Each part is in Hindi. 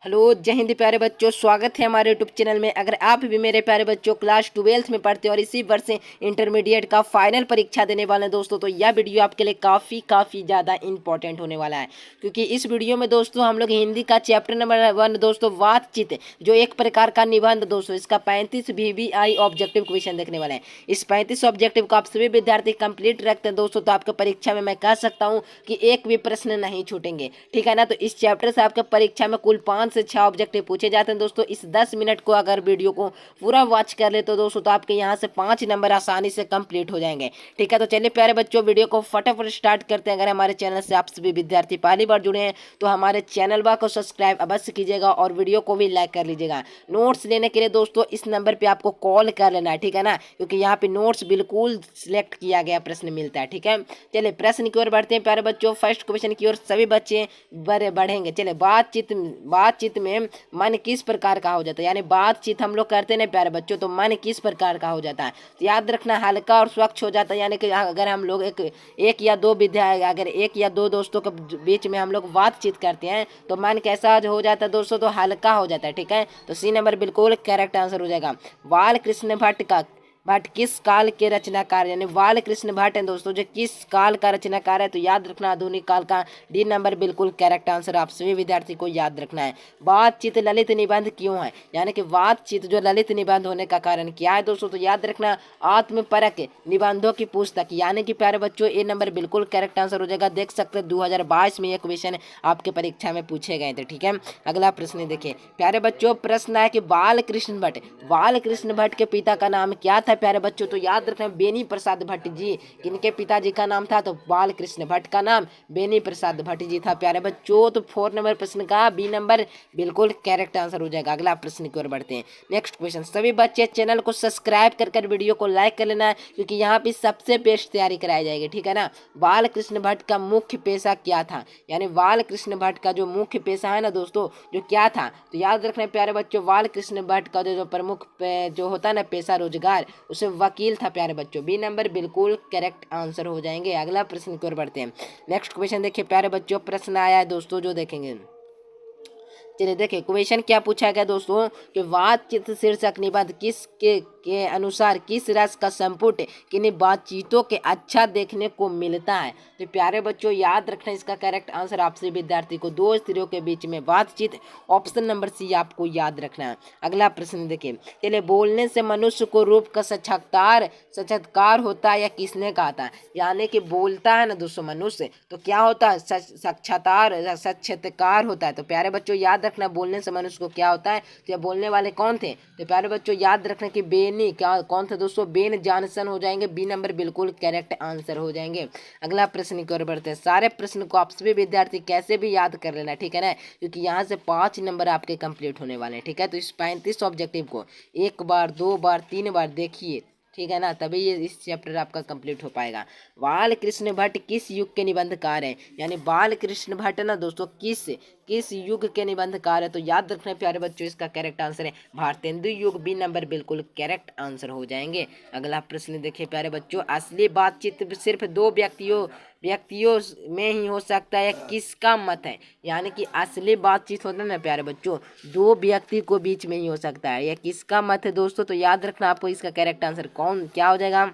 हेलो जय हिंद प्यारे बच्चों, स्वागत है हमारे यूट्यूब चैनल में। अगर आप भी मेरे प्यारे बच्चों क्लास 12th में पढ़ते हैं और इसी वर्ष से इंटरमीडिएट का फाइनल परीक्षा देने वाले हैं दोस्तों, तो यह वीडियो आपके लिए काफ़ी ज़्यादा इंपॉर्टेंट होने वाला है। क्योंकि इस वीडियो में दोस्तों हम लोग हिंदी का चैप्टर नंबर 1 दोस्तों बातचीत, जो एक प्रकार का निबंध दोस्तों, इसका 35 VBI ऑब्जेक्टिव क्वेश्चन देखने वाले हैं। इस 35 ऑब्जेक्टिव को आप सभी विद्यार्थी कंप्लीट रखते हैं दोस्तों, तो आपके परीक्षा में मैं कह सकता हूँ कि एक भी प्रश्न नहीं छूटेंगे, ठीक है ना। तो इस चैप्टर से आपके परीक्षा में कुल 5 से 6 ऑब्जेक्टिव पूछे जाते हैं दोस्तों। इस 10 मिनट को अगर वीडियो को पूरा वॉच कर ले तो दोस्तों, तो आपके यहाँ से 5 नंबर आसानी से कंप्लीट हो जाएंगे, ठीक है। तो चलिए प्यारे बच्चों, वीडियो को फटाफट स्टार्ट करते हैं। अगर हमारे चैनल से आप सभी विद्यार्थी पहली बार जुड़े हैं तो हमारे चैनल को सब्सक्राइब अवश्य कीजिएगा और वीडियो को भी लाइक कर लीजिएगा। नोट्स लेने के लिए दोस्तों इस नंबर पर आपको कॉल कर लेना है, ठीक है ना, क्योंकि यहाँ पे नोट्स बिल्कुल सिलेक्ट किया गया प्रश्न मिलता है, ठीक है। चलिए प्रश्न की ओर बढ़ते हैं प्यारे बच्चों। फर्स्ट क्वेश्चन की ओर सभी बच्चे बढ़ेंगे। चलिए बातचीत में मन किस प्रकार का हो जाता है, यानी बातचीत हम लोग करते हैं ना प्यारे बच्चों, तो मन किस प्रकार का हो जाता है। तो याद रखना, हल्का और स्वच्छ हो जाता है। यानी कि अगर हम लोग एक या दो अगर एक या दो दोस्तों के बीच में हम लोग बातचीत करते हैं तो मन कैसा हो जाता है दोस्तों, तो हल्का हो जाता है, ठीक है। तो सी नंबर बिल्कुल करेक्ट आंसर हो जाएगा। बाल कृष्ण भट्ट किस काल के रचनाकार, यानी बाल कृष्ण भट्ट हैं दोस्तों, जो किस काल का रचनाकार है, तो याद रखना आधुनिक काल का। डी नंबर बिल्कुल करेक्ट आंसर आप सभी विद्यार्थी को याद रखना है। बातचीत ललित निबंध क्यों है, यानी कि बातचीत जो ललित निबंध होने का कारण क्या है दोस्तों, तो याद रखना आत्मपरक निबंधों की पुस्तक, यानी कि प्यारे बच्चों ए नंबर बिल्कुल करेक्ट आंसर हो जाएगा। देख सकते हैं 2022 में ये क्वेश्चन आपके परीक्षा में पूछे गए थे, ठीक है। अगला प्रश्न देखिए प्यारे बच्चों, प्रश्न है कि बाल कृष्ण भट्ट के पिता का नाम क्या था प्यारे बच्चों, तो याद रखना बेनी प्रसाद भट्ट जी। किनके पिताजी का नाम था, तो बाल कृष्ण भट्ट का नाम बेनी प्रसाद भट्ट जी था प्यारे बच्चों। तो 4 नंबर प्रश्न का बी नंबर बिल्कुल करेक्ट आंसर हो जाएगा। अगला प्रश्न की ओर बढ़ते हैं। नेक्स्ट क्वेश्चन, सभी बच्चे चैनल को सब्सक्राइब कर वीडियो को लाइक कर लेना है, क्योंकि यहाँ पे सबसे बेस्ट तैयारी कराई जाएगी, ठीक है ना। बाल कृष्ण भट्ट का मुख्य पेशा क्या था, यानी बाल कृष्ण भट्ट का जो मुख्य पेशा है ना दोस्तों, जो क्या था, तो याद रखना प्यारे बच्चों, बाल कृष्ण भट्ट का जो प्रमुख जो होता है ना पेशा रोजगार, उसे वकील था प्यारे बच्चों। बी नंबर बिल्कुल करेक्ट आंसर हो जाएंगे। अगला प्रश्न की ओर बढ़ते हैं। नेक्स्ट क्वेश्चन देखिए प्यारे बच्चों, प्रश्न आया है दोस्तों जो देखेंगे। चलिए देखिए क्वेश्चन क्या पूछा गया दोस्तों, कि बातचीत शीर्षक निबंध के अनुसार किस रस का संपुट किन्हीं बातचीतों के अच्छा देखने को मिलता है। तो प्यारे बच्चों याद रखना, इसका करेक्ट आंसर आपसे विद्यार्थी को दो स्त्रियों के बीच में बातचीत, ऑप्शन नंबर सी आपको याद रखना है। अगला प्रश्न देखिए, चलिए बोलने से मनुष्य को रूप का साक्षात्कार होता है या किसने कहा था, यानी कि बोलता है ना दोस्तों मनुष्य, तो क्या होता है, साक्षात्कार होता है। तो प्यारे बच्चों याद रखना, बोलने से मनुष्य को क्या होता है, तो ये बोलने वाले कौन थे, तो प्यारे बच्चों याद रखना कि बेनी क्या कौन थे दोस्तों, बेन जॉनसन हो जाएंगे। बी नंबर बिल्कुल करेक्ट आंसर हो जाएंगे। अगला प्रश्न की ओर बढ़ते हैं। सारे प्रश्न को आप सभी विद्यार्थी कैसे भी याद कर लेना, ठीक है ना, क्योंकि यहाँ से 5 नंबर आपके कंप्लीट होने वाले हैं, ठीक है। तो इस 35 ऑब्जेक्टिव को 1 बार 2 बार 3 बार देखिए, ठीक है ना, तभी ये इस चैप्टर आपका कंप्लीट हो पाएगा। बाल कृष्ण भट्ट किस युग के निबंधकार हैं, यानी बाल कृष्ण भट्ट ना दोस्तों किस युग के निबंधकार है, तो याद रखना प्यारे बच्चों, इसका करेक्ट आंसर है भारतेंदु युग। बी नंबर बिल्कुल करेक्ट आंसर हो जाएंगे। अगला प्रश्न देखिए प्यारे बच्चों, असली बातचीत सिर्फ 2 व्यक्तियों में ही हो सकता है, किसका मत है, यानी कि असली बातचीत होता है ना प्यारे बच्चों 2 व्यक्ति को बीच में ही हो सकता है, यह किसका मत है दोस्तों, तो याद रखना आपको इसका करेक्ट आंसर क्या हो जाएगा,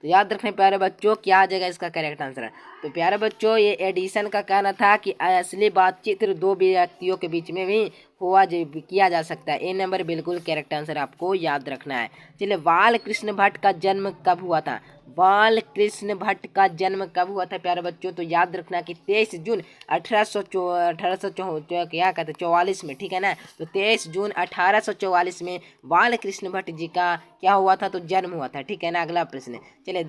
तो याद रखने प्यारे बच्चों क्या आ जाएगा इसका करेक्ट आंसर। तो प्यारे बच्चों ये एडिशन का कहना था कि असली बातचीत 2 व्यक्तियों के बीच में भी किया जा सकता है। ए नंबर बिल्कुल करेक्ट आंसर आपको याद रखना है। चलिए बाल कृष्ण भट्ट का जन्म कब हुआ था, बाल कृष्ण भट्ट का जन्म कब हुआ था प्यारे बच्चों, तो याद रखना कि 23 जून 1844 में, ठीक है ना। तो 23 जून 1844 में बाल कृष्ण भट्ट जी का क्या हुआ था, तो जन्म हुआ था, ठीक है ना। अगला प्रश्न चलिए,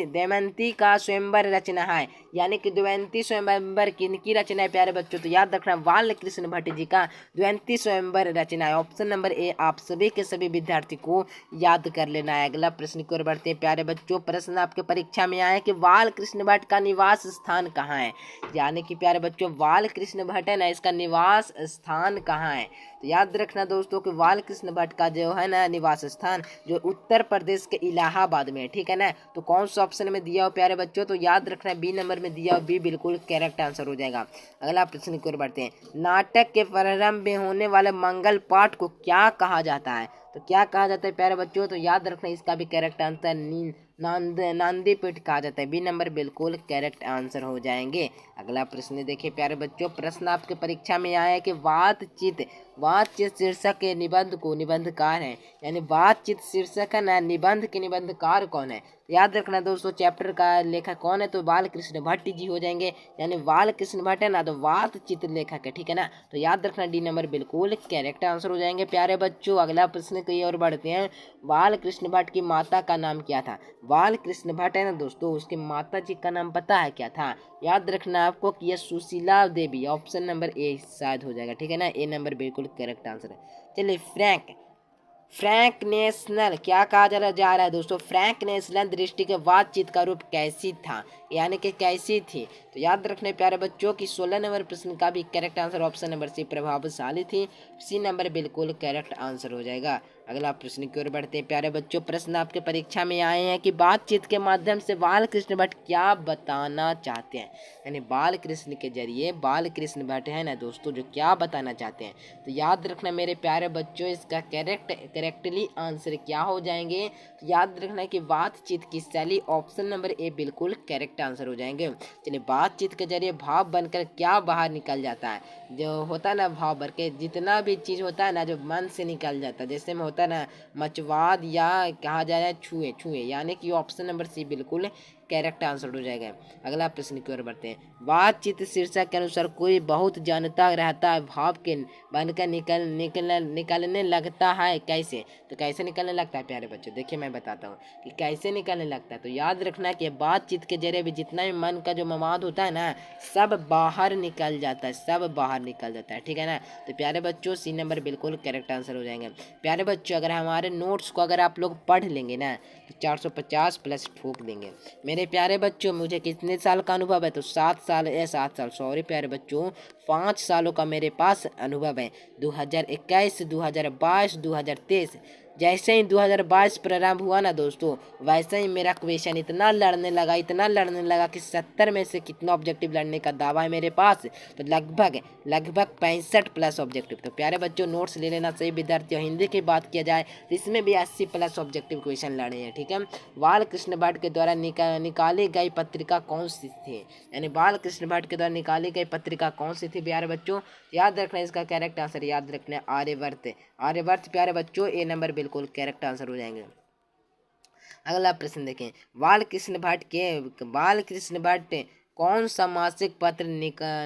दमयंती का स्वयंवर रचना है, यानी कि दमयंती स्वयंवर किनकी रचना है प्यारे बच्चों, तो याद रखना बाल कृष्ण भट्ट जी का दमयंती स्वयंवर रचना है। ऑप्शन नंबर ए आप सभी के सभी विद्यार्थी को याद कर लेना है। अगला प्रश्न की ओर बढ़ते बढ़ते हैं प्यारे बच्चों। प्रश्न आपके परीक्षा में आए कि बाल कृष्ण भट्ट का निवास स्थान कहाँ है। यानी कि प्यारे बच्चों बाल कृष्ण भट्ट है ना, इसका निवास स्थान कहाँ है। तो याद रखना दोस्तों कि बाल कृष्ण भट्ट का जो है ना निवास स्थान जो उत्तर प्रदेश के इलाहाबाद में है, ठीक है ना। तो कौन सा ऑप्शन में दिया हो प्यारे बच्चों, तो याद रखना बी नंबर में दिया हो, बी बिल्कुल करेक्ट आंसर हो जाएगा। अगला प्रश्न की ओर बढ़ते हैं। नाटक के प्रारंभ में होने वाले मंगल पाठ को क्या कहा जाता है। तो क्या कहा जाता है प्यारे बच्चों, तो याद रखना इसका भी करेक्ट आंसर नांदी पीठ कहा जाता है। बी नंबर बिल्कुल करेक्ट आंसर हो जाएंगे। अगला प्रश्न देखिए प्यारे बच्चों। प्रश्न आपके परीक्षा में आया है कि बातचीत शीर्षक के निबंध को निबंधकार है, यानी बातचीत शीर्षक है ना, निबंध के निबंधकार कौन है। याद रखना दोस्तों चैप्टर का लेखक कौन है, तो बाल कृष्ण भट्ट जी हो जाएंगे। यानी बाल कृष्ण भट्ट है ना तो बातचीत लेखक है, ठीक है ना। तो याद रखना डी नंबर बिल्कुल करेक्ट आंसर हो जाएंगे प्यारे बच्चों। अगला प्रश्न की ओर बढ़ते हैं। बाल कृष्ण भट्ट की माता का नाम क्या था। बाल कृष्ण भट्ट है ना दोस्तों, उसकी माता जी का नाम पता है क्या था। याद रखना आपको कि यह सुशीला देवी, ऑप्शन नंबर ए शायद हो जाएगा, ठीक है ना। ए नंबर बिल्कुल करेक्ट आंसर है। चलिए फ्रैंक नेशनल क्या कहा जा रहा है दोस्तों। फ्रैंक नेशनल दृष्टि के बातचीत का रूप कैसी था, यानी कि कैसी थी। तो याद रखने प्यारे बच्चों की 16 नंबर प्रश्न का भी correct answer option number C प्रभावशाली थी। सी नंबर बिल्कुल करेक्ट आंसर हो जाएगा। अगला प्रश्न की ओर बढ़ते हैं प्यारे बच्चों। प्रश्न आपके परीक्षा में आए हैं कि बातचीत के माध्यम से बाल कृष्ण भट्ट क्या बताना चाहते हैं। यानी बाल कृष्ण के जरिए बाल कृष्ण भट्ट है ना दोस्तों जो क्या बताना चाहते हैं। तो याद रखना मेरे प्यारे बच्चों इसका करेक्टली आंसर क्या हो जाएंगे। तो याद रखना कि बातचीत की शैली, ऑप्शन नंबर ए बिल्कुल करेक्ट आंसर हो जाएंगे। चलिए बातचीत के जरिए भाव बनकर क्या बाहर निकल जाता है। जो होता है ना भाव भर के जितना भी चीज़ होता है ना जो मन से निकल जाता है, जैसे में होता है ना मचवाद या कहा जाए छुए छुए, यानी कि ऑप्शन नंबर सी बिल्कुल करेक्ट आंसर हो जाएगा। अगला प्रश्न की ओर बढ़ते हैं। बातचीत शीर्षक के अनुसार कोई बहुत जानता रहता है भाव के बनकर निकलने लगता है कैसे। तो कैसे निकलने लगता है प्यारे बच्चों, देखिए मैं बताता हूँ कि कैसे निकलने लगता है। तो याद रखना कि बातचीत के जरिए भी जितना भी मन का जो मवाद होता है ना सब बाहर निकल जाता है, सब बाहर निकल जाता है, ठीक है ना। तो प्यारे बच्चों सी नंबर बिल्कुल करेक्ट आंसर हो जाएंगे। प्यारे बच्चों अगर हमारे नोट्स को अगर आप लोग पढ़ लेंगे ना तो 450 प्लस ठोक देंगे। मेरे प्यारे बच्चों मुझे कितने साल का अनुभव है, तो 7 साल सॉरी प्यारे बच्चों 5 सालों का मेरे पास अनुभव है। 2021 2022 2023 जैसे ही 2022 प्रारंभ हुआ ना दोस्तों वैसे ही मेरा क्वेश्चन इतना लड़ने लगा कि 70 में से कितना ऑब्जेक्टिव लड़ने का दावा है मेरे पास, तो लगभग 65 प्लस ऑब्जेक्टिव। तो प्यारे बच्चों नोट्स ले लेना सही विद्यार्थियों। हिंदी की बात किया जाए तो इसमें भी 80 प्लस ऑब्जेक्टिव क्वेश्चन लड़े हैं, ठीक है। बाल कृष्ण भट्ट के द्वारा निकाली गई पत्रिका कौन सी थी। यानी बाल कृष्ण भट्ट के द्वारा निकाली गई पत्रिका कौन सी थी प्यारे बच्चों। याद रखना इसका करेक्ट आंसर याद रखना आर्यवर्त प्यारे बच्चों ए नंबर बिल्कुल करेक्ट आंसर हो जाएंगे। अगला प्रश्न देखें। बाल कृष्ण भट्ट कौन सा मासिक पत्र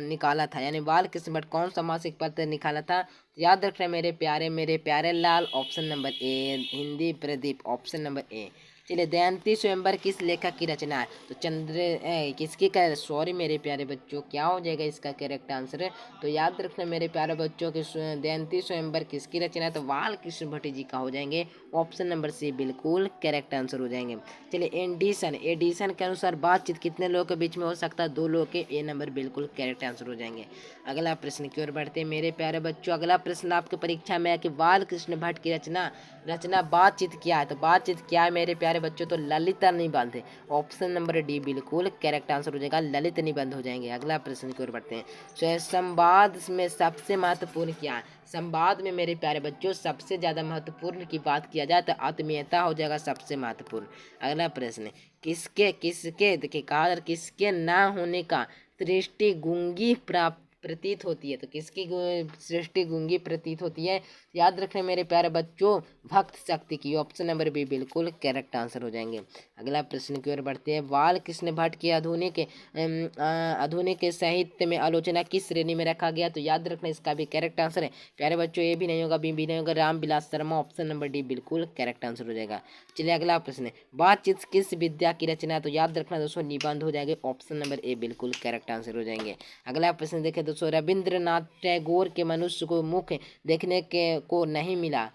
निकाला था। यानी बाल कृष्ण भट्ट कौन सा मासिक पत्र निकाला था। याद रखना मेरे प्यारे लाल, option number A Hindi Pradeep, option number A. चलिए दमयंती स्वयंवर किस लेखक की रचना है। तो किसकी का सॉरी मेरे प्यारे बच्चों क्या हो जाएगा इसका करेक्ट आंसर है। तो याद रखना मेरे प्यारे बच्चों की दमयंती स्वयंवर किसकी रचना है, तो बाल कृष्ण भट्ट जी का हो जाएंगे। ऑप्शन नंबर सी बिल्कुल करेक्ट आंसर हो जाएंगे। चलिए एडिशन के अनुसार बातचीत कितने लोगों के बीच में हो सकता है, 2 लोग के, ए नंबर बिल्कुल करेक्ट आंसर हो जाएंगे। अगला प्रश्न की ओर बढ़ते हैं मेरे प्यारे बच्चों। अगला प्रश्न आपके परीक्षा में है कि बाल कृष्ण भट्ट की रचना बातचीत क्या है। तो बातचीत क्या है मेरे प्यारे बच्चों, तो ललित निबंध है। ऑप्शन नंबर डी बिल्कुल करेक्ट आंसर हो जाएगा, ललित निबंध हो जाएंगे। अगला प्रश्न की ओर बढ़ते हैं। संवाद में सबसे महत्वपूर्ण क्या है। संवाद में मेरे प्यारे बच्चों सबसे ज़्यादा महत्वपूर्ण की बात किया जाए तो आत्मीयता हो जाएगा सबसे महत्वपूर्ण। अगला प्रश्न किसके देखिए कहा किसके ना होने का सृष्टि गूंगी प्रतीत होती है। तो किसकी सृष्टि गूंगी प्रतीत होती है। याद रखने मेरे प्यारे बच्चों भक्त शक्ति की, ऑप्शन नंबर बी बिल्कुल करेक्ट आंसर हो जाएंगे। अगला प्रश्न की ओर बढ़ते हैं। बाल कृष्ण भट्ट की आधुनिक साहित्य में आलोचना किस श्रेणी में रखा गया। तो याद रखना इसका भी करेक्ट आंसर है प्यारे बच्चों ए भी नहीं होगा, बी भी नहीं होगा, Ramvilas Sharma, option number D बिल्कुल करेक्ट आंसर हो जाएगा। चलिए अगला प्रश्न है। बातचीत किस विद्या की रचना है। तो याद रखना दोस्तों निबंध हो जाएंगे, ऑप्शन नंबर ए बिल्कुल करेक्ट आंसर हो जाएंगे। अगला प्रश्न देखें दोस्तों। रविंद्रनाथ टैगोर के मनुष्य को मुख देखने को नहीं मिला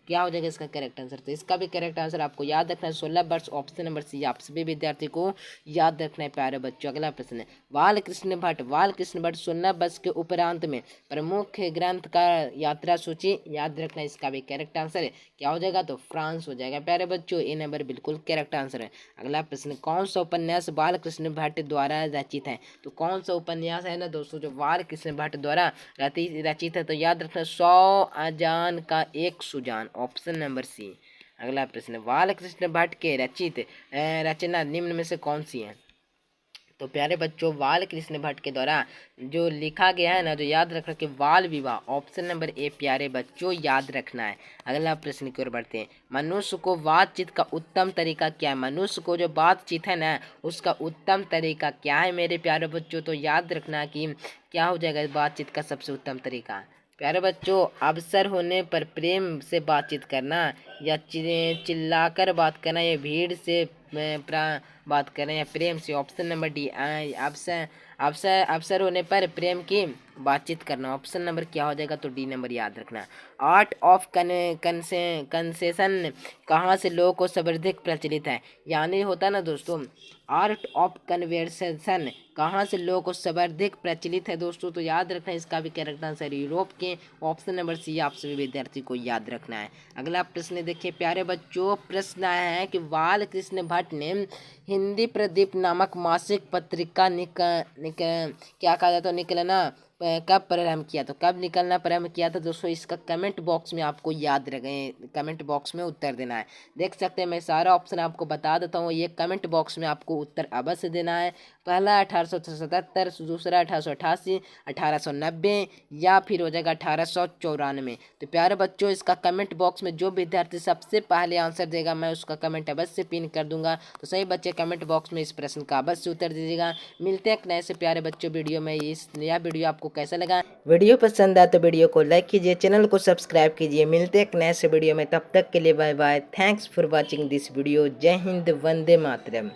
क्या हो जाएगा इसका करेक्ट आंसर। तो इसका भी करेक्ट आंसर आपको याद रखना है 16 वर्ष, ऑप्शन नंबर सी आप सभी विद्यार्थी को याद रखना है प्यारे बच्चों। अगला प्रश्न है बालकृष्ण भट्ट 16 वर्ष के उपरांत में प्रमुख ग्रंथ का यात्रा सूची याद रखना है, इसका भी करेक्ट आंसर है क्या हो जाएगा, तो फ्रांस हो जाएगा प्यारे बच्चों। ए नंबर बिल्कुल करेक्ट आंसर है। अगला प्रश्न कौन सा उपन्यास बालकृष्ण भट्ट द्वारा रचित है, तो कौन सा उपन्यास है ना दोस्तों जो बालकृष्ण भट्ट द्वारा रचित है, तो याद रखना 100 अजान का एक सुजान, ऑप्शन नंबर सी। अगला प्रश्न बालकृष्ण भट्ट के रचित रचना निम्न में से कौन सी है, तो प्यारे बच्चों बालकृष्ण भट्ट के द्वारा जो लिखा गया है ना, जो याद रखना कि बाल विवाह, ऑप्शन नंबर ए प्यारे बच्चों याद रखना है। अगला प्रश्न की ओर बढ़ते हैं मनुष्य को बातचीत का उत्तम तरीका क्या है, मनुष्य को जो बातचीत है ना उसका उत्तम तरीका क्या है मेरे प्यारे बच्चों, तो याद रखना कि क्या हो जाएगा बातचीत का सबसे उत्तम तरीका। प्यारे बच्चों अवसर होने पर प्रेम से बातचीत करना, या चिल्लाकर बात करना, या भीड़ से बात करें, या प्रेम से, ऑप्शन नंबर डी। अवसर अवसर अवसर होने पर प्रेम की बातचीत करना, ऑप्शन नंबर क्या हो जाएगा, तो डी नंबर याद रखना। आर्ट ऑफ कंसेशन कहाँ से लोगों को सर्वाधिक प्रचलित है, यानी होता है ना दोस्तों आर्ट ऑफ कन्वर्सेशन कहाँ से लोगों को सर्वाधिक प्रचलित है दोस्तों, तो याद रखना इसका भी करेक्ट आंसर यूरोप के, ऑप्शन नंबर सी आप सभी विद्यार्थी को याद रखना है। अगला प्रश्न देखिए प्यारे बच्चों, प्रश्न आया है कि बालकृष्ण भट्ट ने हिंदी प्रदीप नामक मासिक पत्रिका क्या कहा जाता है निकलना कब प्रारंभ किया, तो कब निकलना प्रारंभ किया था दोस्तों, इसका कमेंट बॉक्स में आपको याद रखे, कमेंट बॉक्स में उत्तर देना है। देख सकते हैं मैं सारा ऑप्शन आपको बता देता हूँ, ये कमेंट बॉक्स में आपको उत्तर अवश्य देना है। पहला 1877, दूसरा 1888, 1890 या फिर हो जाएगा 1894। तो प्यारे बच्चों इसका कमेंट बॉक्स में जो विद्यार्थी सबसे पहले आंसर देगा मैं उसका कमेंट अवश्य पिन कर दूंगा। तो सही बच्चे कमेंट बॉक्स में इस प्रश्न का अवश्य उत्तर दीजिएगा। मिलते हैं एक नए से प्यारे बच्चों वीडियो में। इस नया वीडियो आपको कैसा लगा, वीडियो पसंद आए तो वीडियो को लाइक कीजिए, चैनल को सब्सक्राइब कीजिए। मिलते हैं एक नए से वीडियो में, तब तक के लिए bye bye. Thanks for watching this video. जय हिंद, वंदे मातरम।